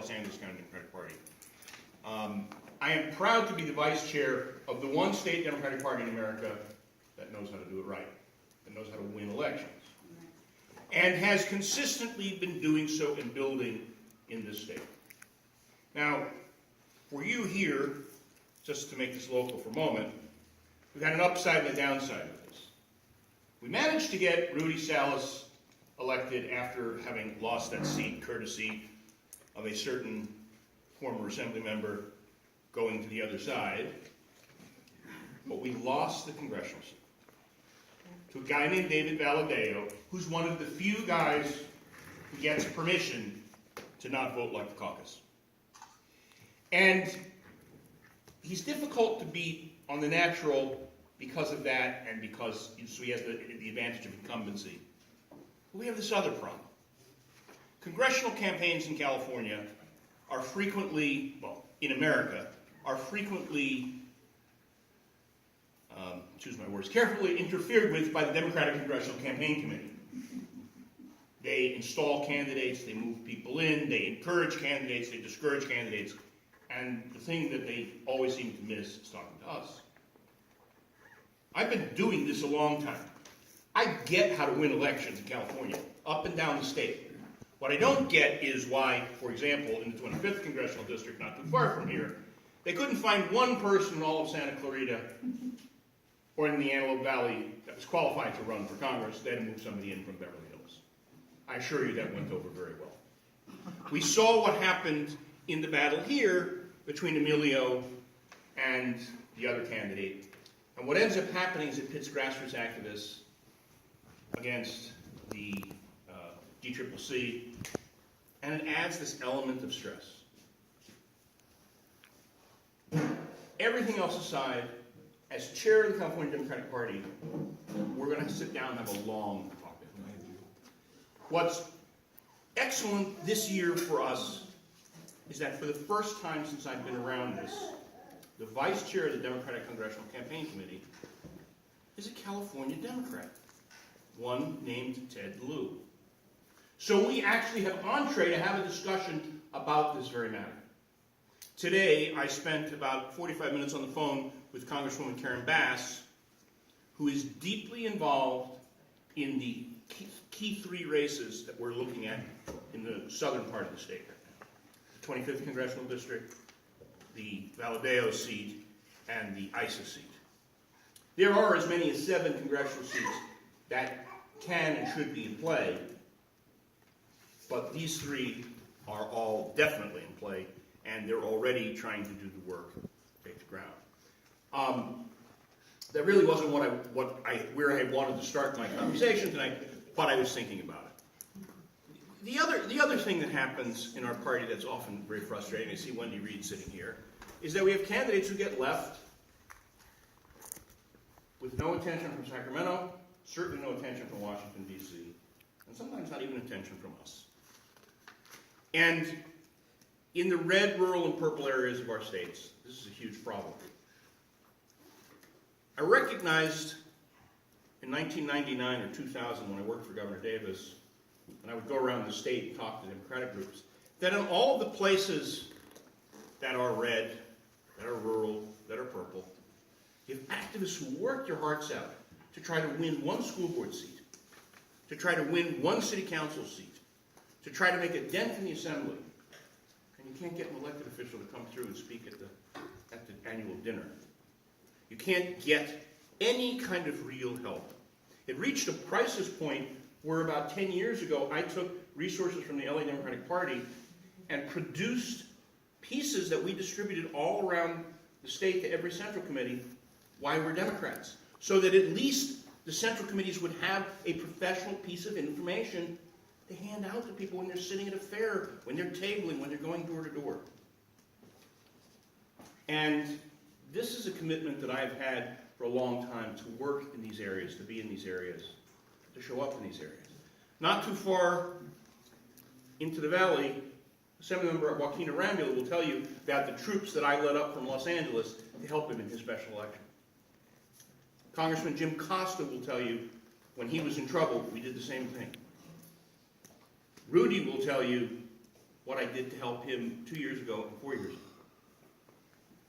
Los Angeles County Democratic Party. I am proud to be the vice chair of the one state Democratic Party in America that knows how to do it right, that knows how to win elections, and has consistently been doing so and building in this state. Now, for you here, just to make this local for a moment, we've had an upside and a downside of this. We managed to get Rudy Salas elected after having lost that seat courtesy of a certain former assembly member going to the other side, but we lost the congressional seat to a guy named David Valadao, who's one of the few guys who gets permission to not vote like the caucus. And he's difficult to beat on the natural because of that, and because so he has the advantage of incumbency. But we have this other problem. Congressional campaigns in California are frequently, well, in America, are frequently, choose my words carefully, interfered with by the Democratic Congressional Campaign Committee. They install candidates, they move people in, they encourage candidates, they discourage candidates, and the thing that they always seem to miss is talking to us. I've been doing this a long time. I get how to win elections in California, up and down the state. What I don't get is why, for example, in the 25th Congressional District, not too far from here, they couldn't find one person in all of Santa Clarita or in the Antelope Valley that was qualified to run for Congress. They had to move somebody in from Beverly Hills. I assure you that went over very well. We saw what happened in the battle here between Emilio and the other candidate. And what ends up happening is it pits grassroots activists against the DCCC, and it adds this element of stress. Everything else aside, as chair of the California Democratic Party, we're going to sit down and have a long talk. What's excellent this year for us is that for the first time since I've been around this, the vice chair of the Democratic Congressional Campaign Committee is a California Democrat, one named Ted Lieu. So we actually have entree to have a discussion about this very matter. Today, I spent about 45 minutes on the phone with Congresswoman Karen Bass, who is deeply involved in the key three races that we're looking at in the southern part of the state right now. The 25th Congressional District, the Valadao seat, and the Issa seat. There are as many as 7 congressional seats that can and should be in play, but these 3 are all definitely in play, and they're already trying to do the work, take the ground. That really wasn't where I wanted to start my conversation tonight, but I was thinking about it. The other thing that happens in our party that's often very frustrating, I see Wendy Reed sitting here, is that we have candidates who get left with no attention from Sacramento, certainly no attention from Washington, D.C., and sometimes not even attention from us. And in the red, rural, and purple areas of our states, this is a huge problem. I recognized in 1999 or 2000 when I worked for Governor Davis, and I would go around the state and talk to Democratic groups, that in all of the places that are red, that are rural, that are purple, you have activists who work their hearts out to try to win one school board seat, to try to win one city council seat, to try to make a dent in the assembly. And you can't get an elected official to come through and speak at the annual dinner. You can't get any kind of real help. It reached a crisis point where about 10 years ago, I took resources from the LA Democratic Party and produced pieces that we distributed all around the state to every Central Committee, why we're Democrats, so that at least the Central Committees would have a professional piece of information to hand out to people when they're sitting at a fair, when they're tabling, when they're going door to door. And this is a commitment that I've had for a long time, to work in these areas, to be in these areas, to show up in these areas. Not too far into the valley, Assemblymember Joaquin Arambula will tell you about the troops that I led up from Los Angeles to help him in his special election. Congressman Jim Costa will tell you when he was in trouble, we did the same thing. Rudy will tell you what I did to help him 2 years ago and 4 years ago.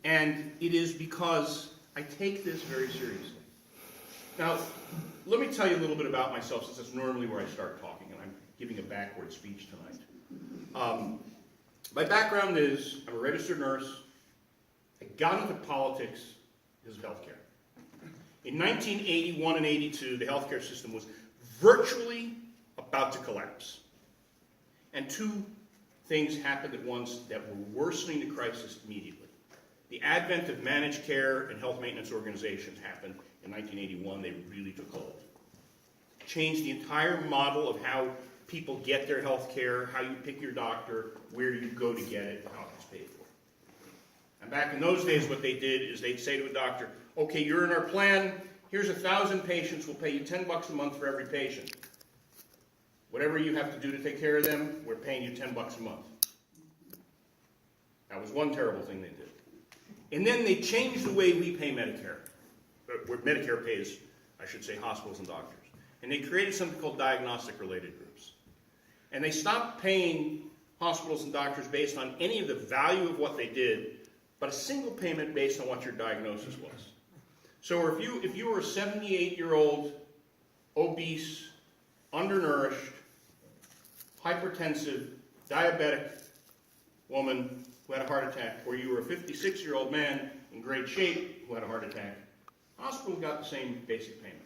And it is because I take this very seriously. Now, let me tell you a little bit about myself, since that's normally where I start talking, and I'm giving a backward speech tonight. My background is, I'm a registered nurse. I got into politics because of healthcare. In 1981 and 82, the healthcare system was virtually about to collapse. And two things happened at once that were worsening the crisis immediately. The advent of managed care and health maintenance organizations happened in 1981. They really took hold. Changed the entire model of how people get their health care, how you pick your doctor, where you go to get it, and how it's paid for. And back in those days, what they did is they'd say to a doctor, okay, you're in our plan, here's 1,000 patients, we'll pay you $10 a month for every patient. Whatever you have to do to take care of them, we're paying you $10 a month. That was one terrible thing they did. And then they changed the way we pay Medicare. Where Medicare pays, I should say, hospitals and doctors. And they created something called diagnostic-related groups. And they stopped paying hospitals and doctors based on any of the value of what they did, but a single payment based on what your diagnosis was. So if you were a 78-year-old, obese, undernourished, hypertensive, diabetic woman who had a heart attack, or you were a 56-year-old man in great shape who had a heart attack, hospital got the same basic payment.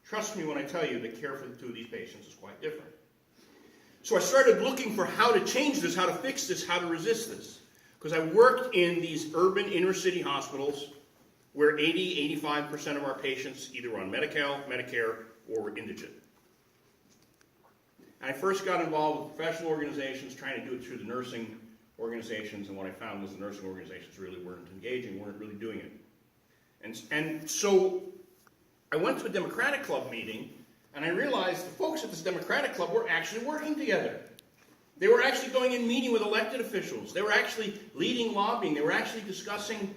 Trust me when I tell you that care for the two of these patients is quite different. So I started looking for how to change this, how to fix this, how to resist this. Because I worked in these urban inner-city hospitals where 80–85% of our patients either were on Medi-Cal, Medicare, or were indigent. And I first got involved with professional organizations, trying to do it through the nursing organizations, and what I found was the nursing organizations really weren't engaging, weren't really doing it. And so I went to a Democratic Club meeting, and I realized the folks at this Democratic Club were actually working together. They were actually going and meeting with elected officials. They were actually leading lobbying. They were actually discussing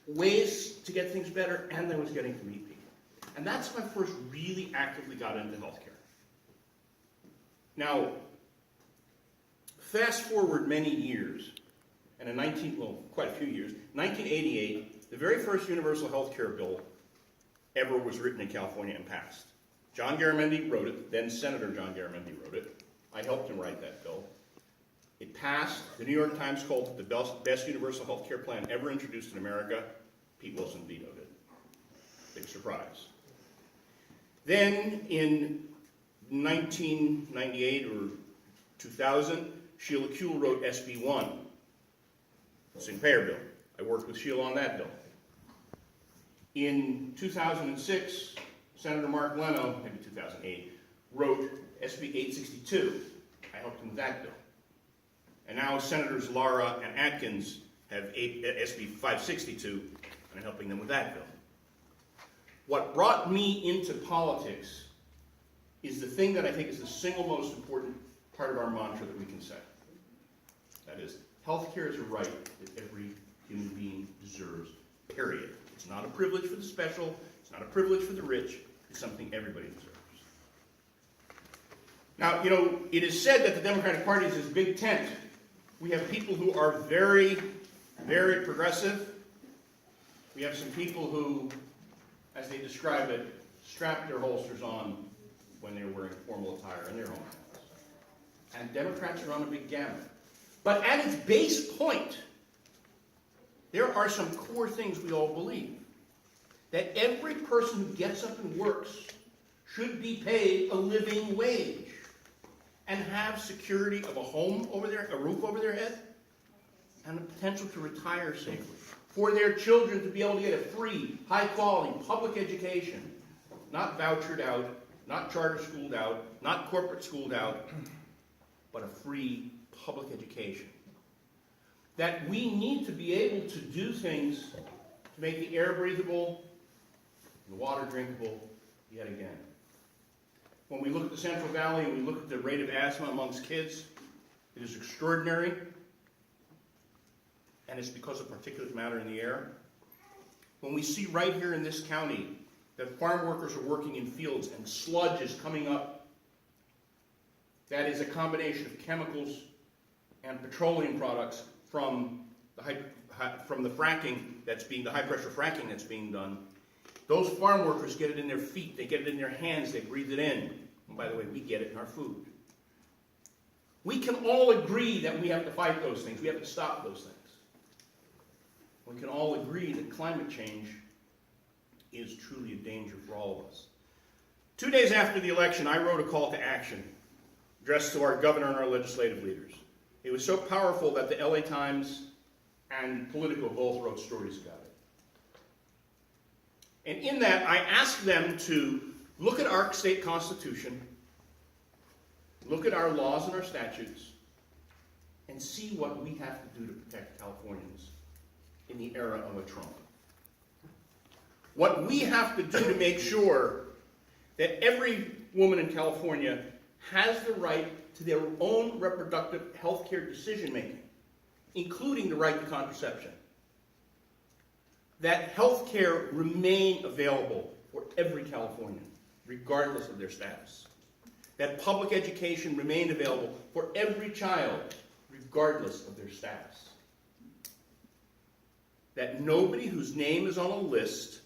ways to get things better, and I was getting to meet people. And that's when I first really actively got into healthcare. Now, fast forward many years, and in quite a few years, 1988, the very first universal health care bill ever was written in California and passed. John Garamendi wrote it, then Senator John Garamendi wrote it. I helped him write that bill. It passed. The New York Times called it the best universal health care plan ever introduced in America. Pete Wilson vetoed it. Big surprise. Then in 1998 or 2000, Sheila Kuehl wrote SB 1, single payer bill. I worked with Sheila on that bill. In 2006, Senator Mark Leno, maybe 2008, wrote SB 862. I helped him with that bill. And now Senators Lara and Atkins have SB 562, and I'm helping them with that bill. What brought me into politics is the thing that I think is the single most important part of our mantra that we can say. That is, healthcare is a right that every human being deserves, period. It's not a privilege for the special, it's not a privilege for the rich, it's something everybody deserves. Now, you know, it is said that the Democratic Party is this big tent. We have people who are very, very progressive. We have some people who, as they describe it, strap their holsters on when they're wearing formal attire in their home house. And Democrats are on a big gamut. But at its base point, there are some core things we all believe. That every person who gets up and works should be paid a living wage and have security of a home over there, a roof over their head, and the potential to retire safely. For their children to be able to get a free, high-quality public education, not vouchered out, not charter schooled out, not corporate schooled out, but a free public education. That we need to be able to do things to make the air breathable, the water drinkable, yet again. When we look at the Central Valley and we look at the rate of asthma amongst kids, it is extraordinary, and it's because of particulate matter in the air. When we see right here in this county that farm workers are working in fields and sludge is coming up that is a combination of chemicals and petroleum products from the fracking that's being, the high pressure fracking that's being done. Those farm workers get it in their feet, they get it in their hands, they breathe it in. And by the way, we get it in our food. We can all agree that we have to fight those things, we have to stop those things. We can all agree that climate change is truly a danger for all of us. 2 days after the election, I wrote a call to action addressed to our governor and our legislative leaders. It was so powerful that the LA Times and Politico both wrote stories about it. And in that, I asked them to look at our state constitution, look at our laws and our statutes, and see what we have to do to protect Californians in the era of a Trump. What we have to do to make sure that every woman in California has the right to their own reproductive health care decision-making, including the right to contraception. That health care remain available for every Californian, regardless of their status. That public education remain available for every child, regardless of their status. That nobody whose name is on a list,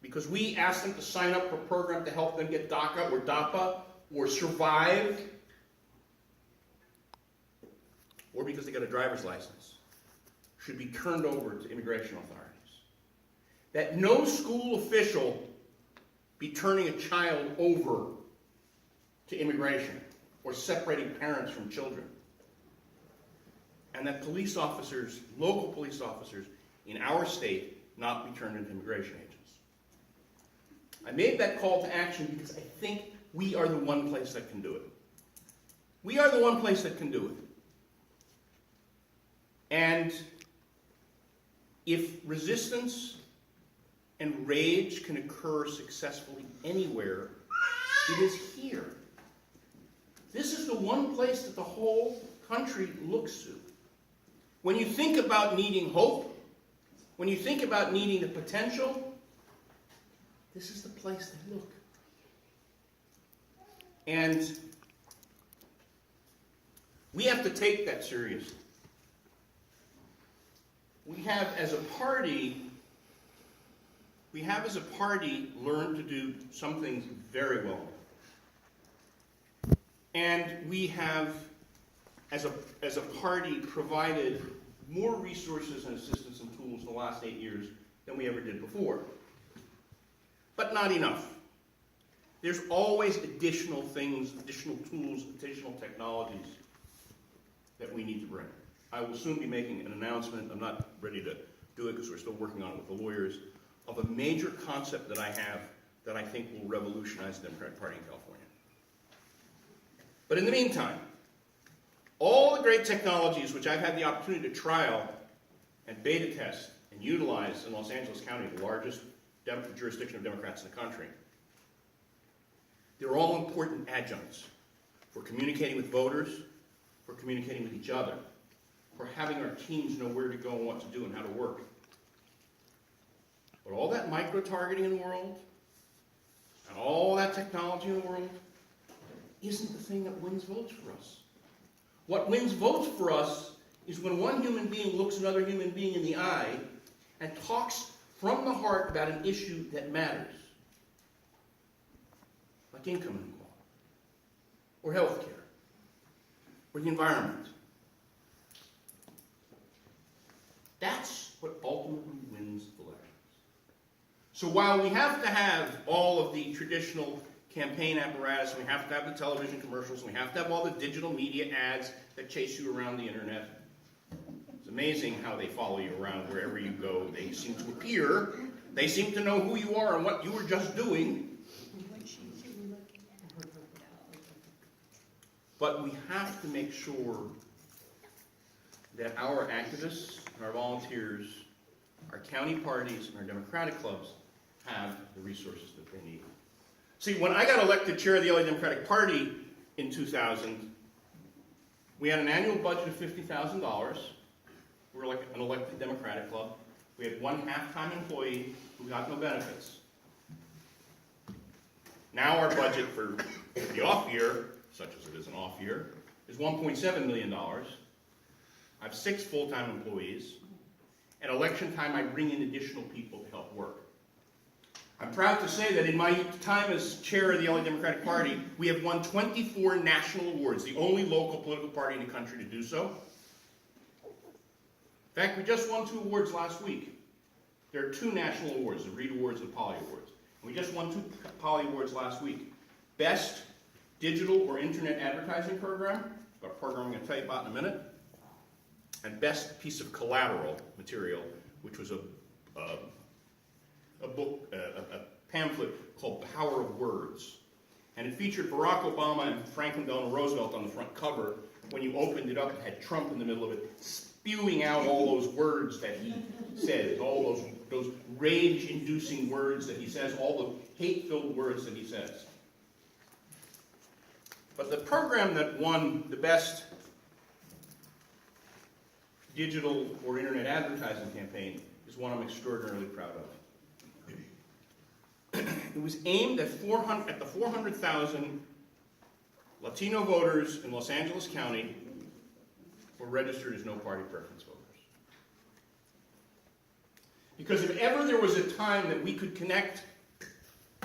because we ask them to sign up for a program to help them get DACA or DAPA or survive, or because they got a driver's license, should be turned over to immigration authorities. That no school official be turning a child over to immigration or separating parents from children. And that police officers, local police officers in our state, not be turned into immigration agents. I made that call to action because I think we are the one place that can do it. We are the one place that can do it. And if resistance and rage can occur successfully anywhere, it is here. This is the one place that the whole country looks to. When you think about needing hope, when you think about needing the potential, this is the place they look. And we have to take that seriously. We have as a party learned to do some things very well. And we have, as a party, provided more resources and assistance and tools in the last 8 years than we ever did before. But not enough. There's always additional things, additional tools, additional technologies that we need to bring. I will soon be making an announcement, I'm not ready to do it because we're still working on it with the lawyers, of a major concept that I have that I think will revolutionize the Democratic Party in California. But in the meantime, all the great technologies which I've had the opportunity to trial and beta test and utilize in Los Angeles County, the largest jurisdiction of Democrats in the country, they're all important adjuncts for communicating with voters, for communicating with each other, for having our teams know where to go and what to do and how to work. But all that micro-targeting in the world, and all that technology in the world, isn't the thing that wins votes for us. What wins votes for us is when one human being looks another human being in the eye and talks from the heart about an issue that matters, like income inequality, or health care, or the environment. That's what ultimately wins elections. So while we have to have all of the traditional campaign apparatus, we have to have the television commercials, and we have to have all the digital media ads that chase you around the internet. It's amazing how they follow you around wherever you go. They seem to appear. They seem to know who you are and what you were just doing. But we have to make sure that our activists and our volunteers, our county parties, and our Democratic clubs have the resources that they need. See, when I got elected chair of the LA Democratic Party in 2000, we had an annual budget of $50,000. We were like an elected Democratic club. We had one half-time employee who got no benefits. Now our budget for the off year, such as it is an off year, is $1.7 million. I have 6 full-time employees. At election time, I bring in additional people to help work. I'm proud to say that in my time as chair of the LA Democratic Party, we have won 24 national awards, the only local political party in the country to do so. In fact, we just won 2 awards last week. There are 2 national awards, the Reed Awards and the Poly Awards. And we just won 2 Poly Awards last week. Best Digital or Internet Advertising Program, a program I'm going to tell you about in a minute, and Best Piece of Collateral Material, which was a book, a pamphlet called Power of Words. And it featured Barack Obama and Franklin Delano Roosevelt on the front cover. When you opened it up, it had Trump in the middle of it, spewing out all those words that he says, all those rage-inducing words that he says, all the hate-filled words that he says. But the program that won the best digital or internet advertising campaign is one I'm extraordinarily proud of. It was aimed at the 400,000 Latino voters in Los Angeles County who were registered as no party preference voters. Because if ever there was a time that we could connect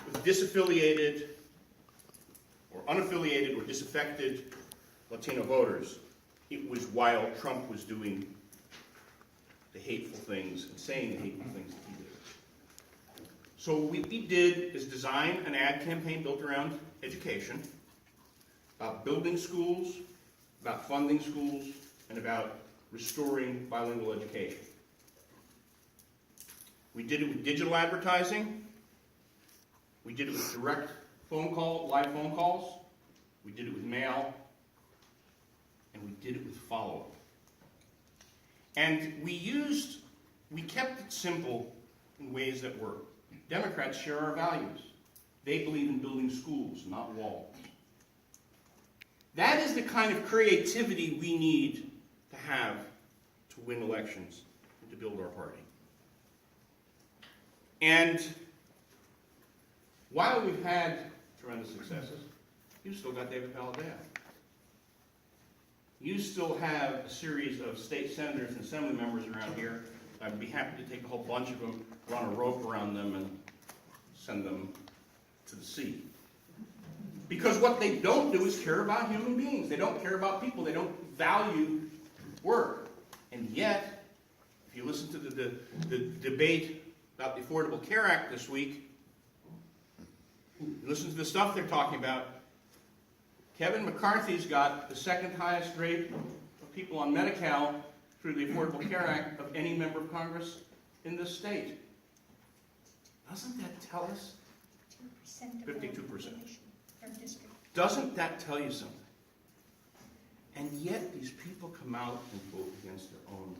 with disaffiliated or unaffiliated or disaffected Latino voters, it was while Trump was doing the hateful things and saying the hateful things that he did. So what we did is design an ad campaign built around education, about building schools, about funding schools, and about restoring bilingual education. We did it with digital advertising. We did it with direct live phone calls. We did it with mail. And we did it with follow-up. And we kept it simple in ways that work. Democrats share our values. They believe in building schools, not walls. That is the kind of creativity we need to have to win elections and to build our party. And while we've had tremendous successes, you've still got David Paladeo. You still have a series of state senators and assembly members around here. I'd be happy to take a whole bunch of them, run a rope around them, and send them to the sea. Because what they don't do is care about human beings. They don't care about people. They don't value work. And yet, if you listen to the debate about the Affordable Care Act this week, you listen to the stuff they're talking about, Kevin McCarthy's got the 2nd highest rate of people on Medi-Cal through the Affordable Care Act of any member of Congress in this state. Doesn't that tell us? 52%. Doesn't that tell you something? And yet these people come out and vote against their own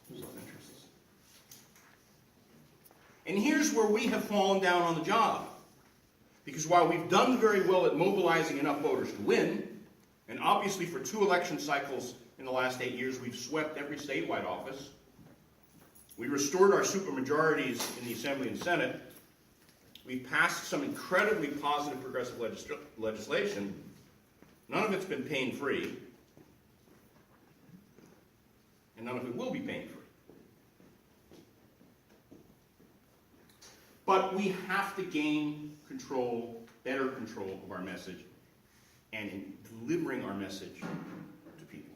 self-interests. And here's where we have fallen down on the job. Because while we've done very well at mobilizing enough voters to win, and obviously for 2 election cycles in the last 8 years, we've swept every statewide office, we restored our supermajorities in the Assembly and Senate, we passed some incredibly positive progressive legislation, none of it's been pain-free, and none of it will be pain-free. But we have to gain control, better control of our message, and in delivering our message to people.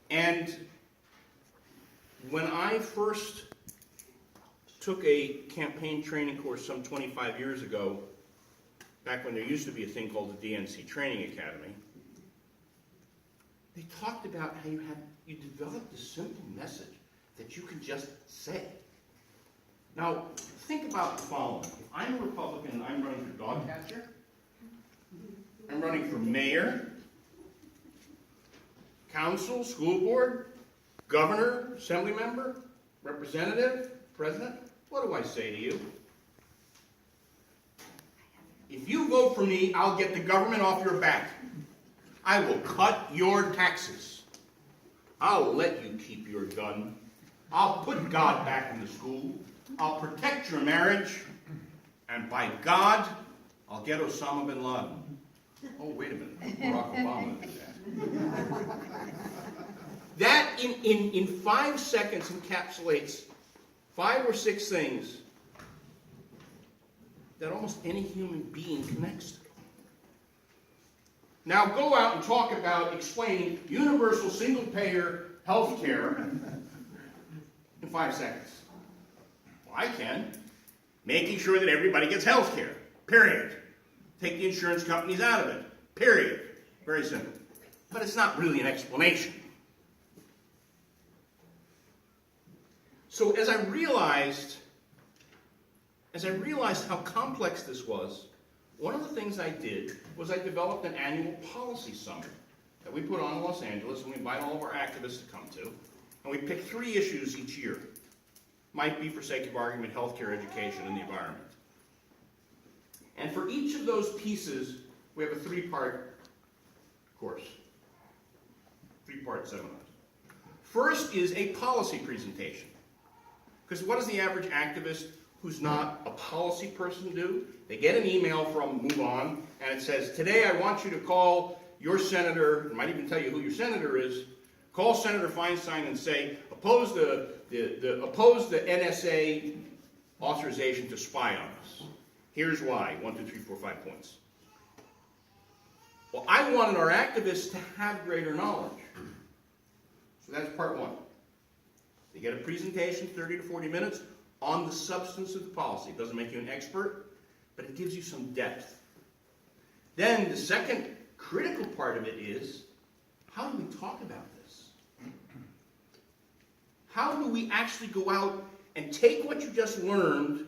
And when I first took a campaign training course some 25 years ago, back when there used to be a thing called the DNC Training Academy, they talked about how you developed a simple message that you can just say. Now, think about the following. If I'm a Republican and I'm running for dog catcher, I'm running for mayor, council, school board, governor, assembly member, representative, president, what do I say to you? If you vote for me, I'll get the government off your back. I will cut your taxes. I'll let you keep your gun. I'll put God back in the school. I'll protect your marriage. And by God, I'll get Osama bin Laden. Oh, wait a minute. Barack Obama did that. That, in 5 seconds, encapsulates 5 or 6 things that almost any human being connects to. Now go out and talk about explaining universal single-payer health care in 5 seconds. Well, I can. Making sure that everybody gets health care, period. Take the insurance companies out of it, period. Very simple. But it's not really an explanation. So as I realized how complex this was, one of the things I did was I developed an annual policy summit that we put on in Los Angeles, and we invite all of our activists to come to. And we pick 3 issues each year. Might be, for sake of argument, healthcare, education, and the environment. And for each of those pieces, we have a 3-part course. 3-part seminar. First is a policy presentation. Because what does the average activist who's not a policy person do? They get an email from MoveOn, and it says, today I want you to call your senator, it might even tell you who your senator is, call Senator Feinstein and say, oppose the NSA authorization to spy on us. Here's why, 1, 2, 3, 4, 5 points. Well, I wanted our activists to have greater knowledge. So that's part 1. They get a presentation, 30 to 40 minutes, on the substance of the policy. It doesn't make you an expert, but it gives you some depth. Then the second critical part of it is, how do we talk about this? How do we actually go out and take what you just learned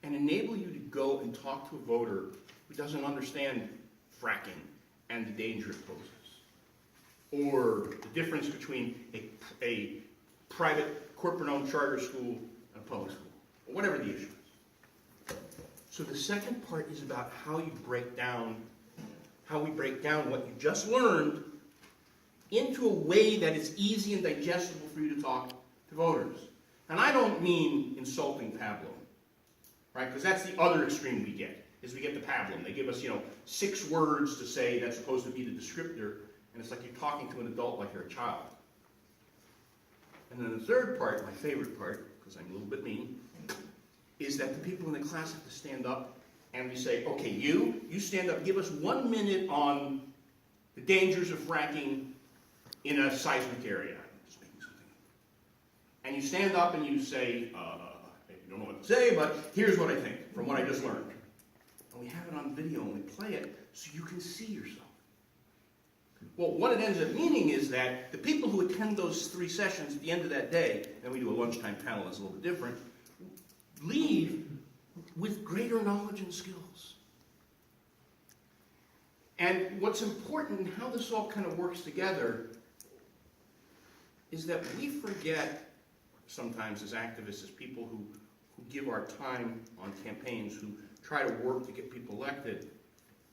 and enable you to go and talk to a voter who doesn't understand fracking and the danger it poses? Or the difference between a private, corporate-owned charter school and a public school, or whatever the issue is. So the second part is about how we break down what you just learned into a way that is easy and digestible for you to talk to voters. And I don't mean insulting Pablum, right? Because that's the other extreme we get, is we get the Pablum. They give us, 6 words to say that's supposed to be the descriptor, and it's like you're talking to an adult like you're a child. And then the third part, my favorite part, because I'm a little bit mean, is that the people in the class have to stand up, and we say, okay, you stand up, give us 1 minute on the dangers of fracking in a seismic area. I'm just making something up. And you stand up and you say, you don't know what to say, but here's what I think from what I just learned. And we have it on video and we play it so you can see yourself. Well, what it ends up meaning is that the people who attend those 3 sessions at the end of that day, and we do a lunchtime panel that's a little bit different, leave with greater knowledge and skills. And what's important in how this all kind of works together is that we forget sometimes as activists, as people who give our time on campaigns, who try to work to get people elected,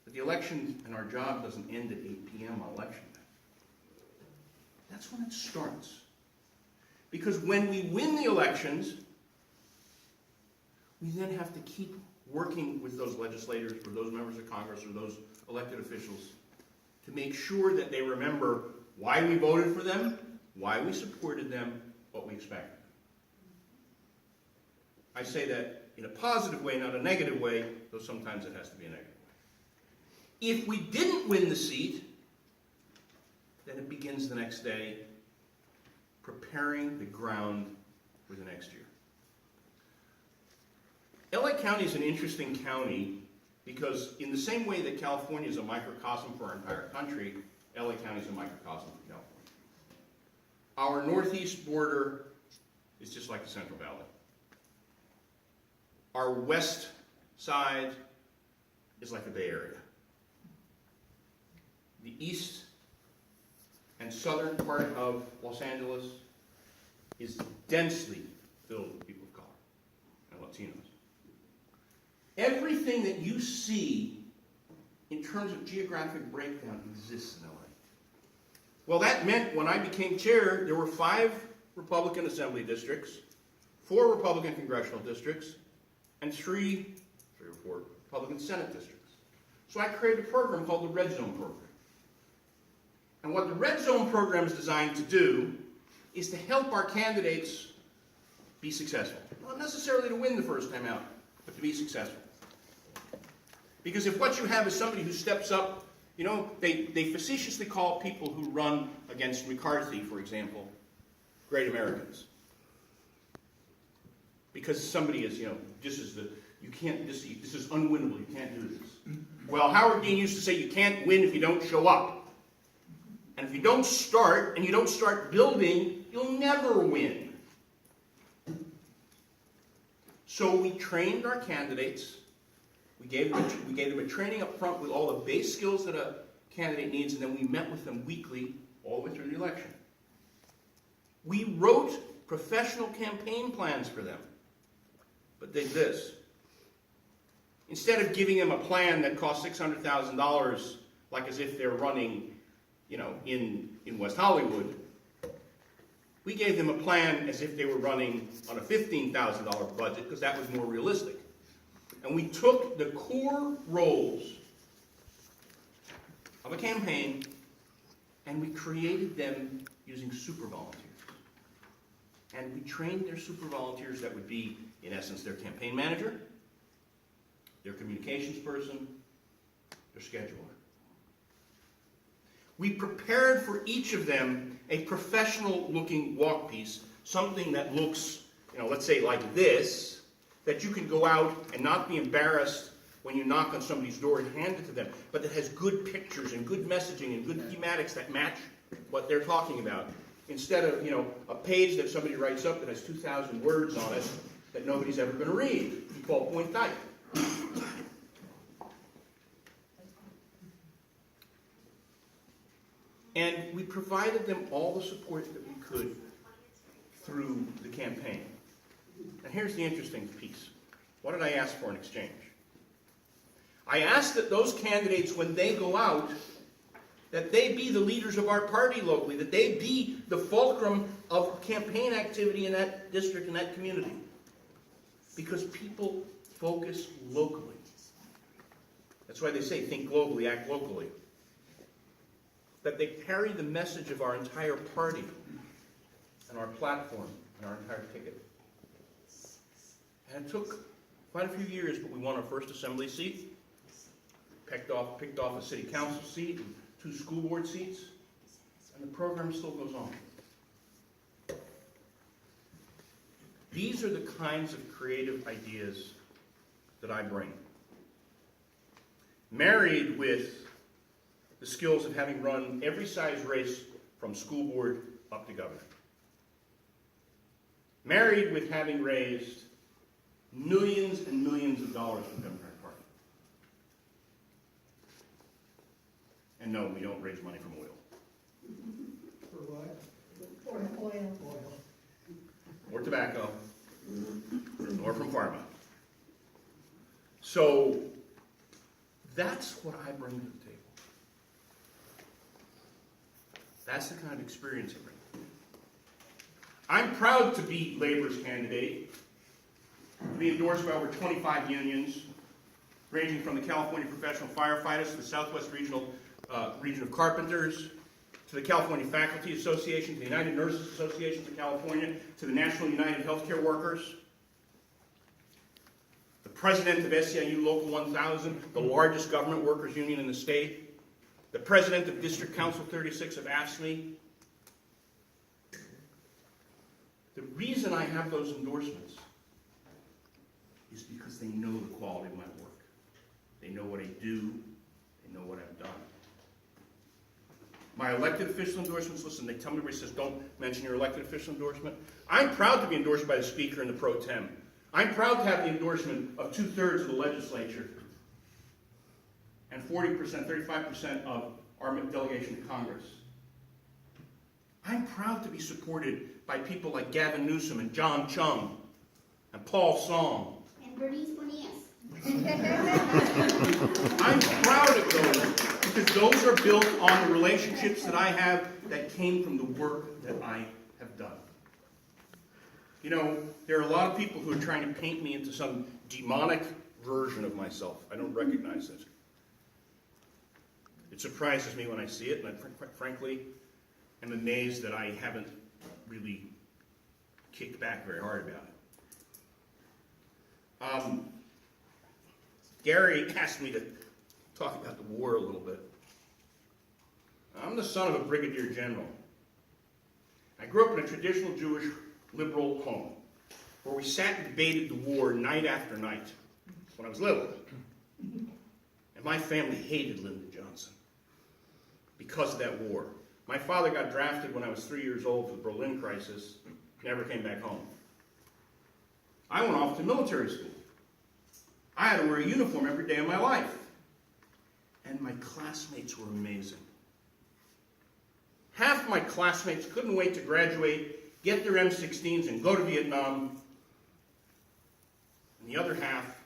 that the election and our job doesn't end at 8 p.m. on election day. That's when it starts. Because when we win the elections, we then have to keep working with those legislators or those members of Congress or those elected officials to make sure that they remember why we voted for them, why we supported them, what we expected. I say that in a positive way, not a negative way, though sometimes it has to be a negative way. If we didn't win the seat, then it begins the next day, preparing the ground for the next year. LA County is an interesting county because in the same way that California is a microcosm for our entire country, LA County is a microcosm for California. Our northeast border is just like the Central Valley. Our west side is like the Bay Area. The east and southern part of Los Angeles is densely filled with people of color and Latinos. Everything that you see in terms of geographic breakdown exists in LA. Well, that meant when I became chair, there were 5 Republican assembly districts, 4 Republican congressional districts, and 3 or 4 Republican Senate districts. So I created a program called the Red Zone Program. And what the Red Zone Program is designed to do is to help our candidates be successful. Not necessarily to win the first time out, but to be successful. Because if what you have is somebody who steps up, you know, they facetiously call people who run against McCarthy, for example, great Americans. Because somebody is, you know, this is unwinnable, you can't do this. Well, Howard Dean used to say you can't win if you don't show up. And if you don't start, and you don't start building, you'll never win. So we trained our candidates. We gave them a training up front with all the base skills that a candidate needs, and then we met with them weekly all the way through the election. We wrote professional campaign plans for them. But dig this. Instead of giving them a plan that costs $600,000, like as if they're running, you know, in West Hollywood, we gave them a plan as if they were running on a $15,000 budget, because that was more realistic. And we took the core roles of a campaign and we created them using super volunteers. And we trained their super volunteers that would be, in essence, their campaign manager, their communications person, their scheduler. We prepared for each of them a professional-looking walk piece, something that looks, you know, let's say like this, that you can go out and not be embarrassed when you knock on somebody's door and hand it to them, but that has good pictures and good messaging and good thematics that match what they're talking about. Instead of, you know, a page that somebody writes up that has 2,000 words on it that nobody's ever going to read. Default point type. And we provided them all the support that we could through the campaign. And here's the interesting piece. What did I ask for in exchange? I asked that those candidates, when they go out, that they be the leaders of our party locally, that they be the fulcrum of campaign activity in that district, in that community. Because people focus locally. That's why they say, think globally, act locally. That they carry the message of our entire party and our platform and our entire ticket. And it took quite a few years, but we won our first assembly seat, picked off a city council seat, and 2 school board seats, and the program still goes on. These are the kinds of creative ideas that I bring. Married with the skills of having run every size race from school board up to governor. Married with having raised millions and millions of dollars for the Democratic Party. And no, we don't raise money from oil. For what? For oil. Or tobacco. Or from pharma. So, that's what I bring to the table. That's the kind of experience I bring. I'm proud to be Labor's candidate, to be endorsed by over 25 unions, ranging from the California Professional Firefighters to the Southwest Region of Carpenters, to the California Faculty Association, to the United Nurses Association of California, to the National United Healthcare Workers, the president of SEIU Local 1000, the largest government workers union in the state, the president of District Council 36 of AFSCME. The reason I have those endorsements is because they know the quality of my work. They know what I do. They know what I've done. My elected official endorsements, listen, they tell me everybody says, don't mention your elected official endorsement. I'm proud to be endorsed by the Speaker and the Pro Tem. I'm proud to have the endorsement of 2/3 of the legislature and 40%, 35% of our delegation to Congress. I'm proud to be supported by people like Gavin Newsom and John Chung and Paul Song. And Bernice Bonillas. I'm proud of those because those are built on the relationships that I have that came from the work that I have done. You know, there are a lot of people who are trying to paint me into some demonic version of myself. I don't recognize it. It surprises me when I see it, and I frankly am amazed that I haven't really kicked back very hard about it. Gary asked me to talk about the war a little bit. I'm the son of a brigadier general. I grew up in a traditional Jewish liberal home where we sat and debated the war night after night when I was little. And my family hated Lyndon Johnson because of that war. My father got drafted when I was 3 years old for the Berlin crisis, never came back home. I went off to military school. I had to wear a uniform every day of my life. And my classmates were amazing. Half my classmates couldn't wait to graduate, get their M16s, and go to Vietnam. And the other half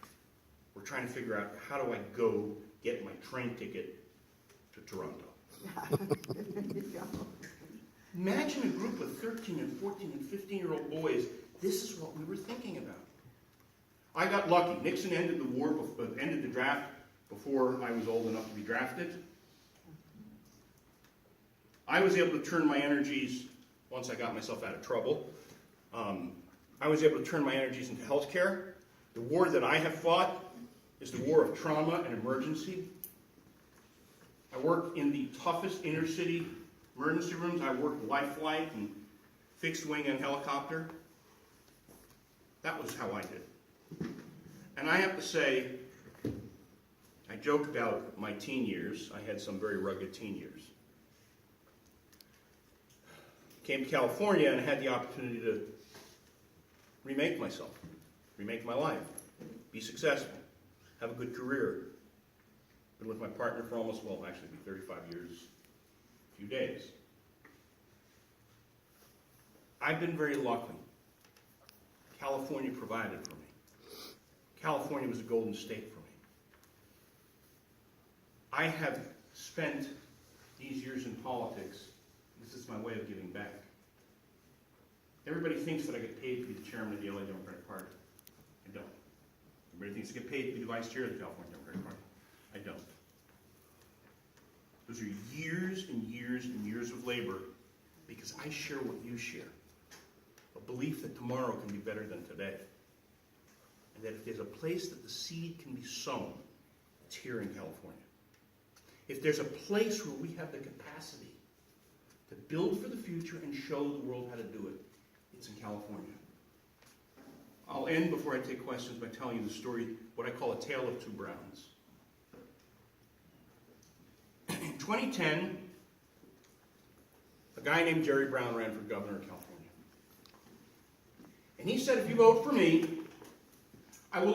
were trying to figure out, how do I go get my train ticket to Toronto? Imagine a group of 13 and 14 and 15-year-old boys. This is what we were thinking about. I got lucky. Nixon ended the war, ended the draft before I was old enough to be drafted. I was able to turn my energies, once I got myself out of trouble, I was able to turn my energies into healthcare. The war that I have fought is the war of trauma and emergency. I worked in the toughest inner city emergency rooms. I worked life flight and fixed wing and helicopter. That was how I did. And I have to say, I joke about my teen years. I had some very rugged teen years. Came to California and had the opportunity to remake myself, remake my life, be successful, have a good career. Been with my partner for almost, well, actually, 35 years, a few days. I've been very lucky. California provided for me. California was a golden state for me. I have spent these years in politics. This is my way of giving back. Everybody thinks that I get paid to be the chairman of the LA Democratic Party. I don't. Everybody thinks I get paid to be the vice chair of the California Democratic Party. I don't. Those are years and years and years of labor because I share what you share. A belief that tomorrow can be better than today. And that if there's a place that the seed can be sown, it's here in California. If there's a place where we have the capacity to build for the future and show the world how to do it, it's in California. I'll end before I take questions by telling you the story, what I call a tale of two Browns. In 2010, a guy named Jerry Brown ran for governor of California. And he said, if you vote for me, I will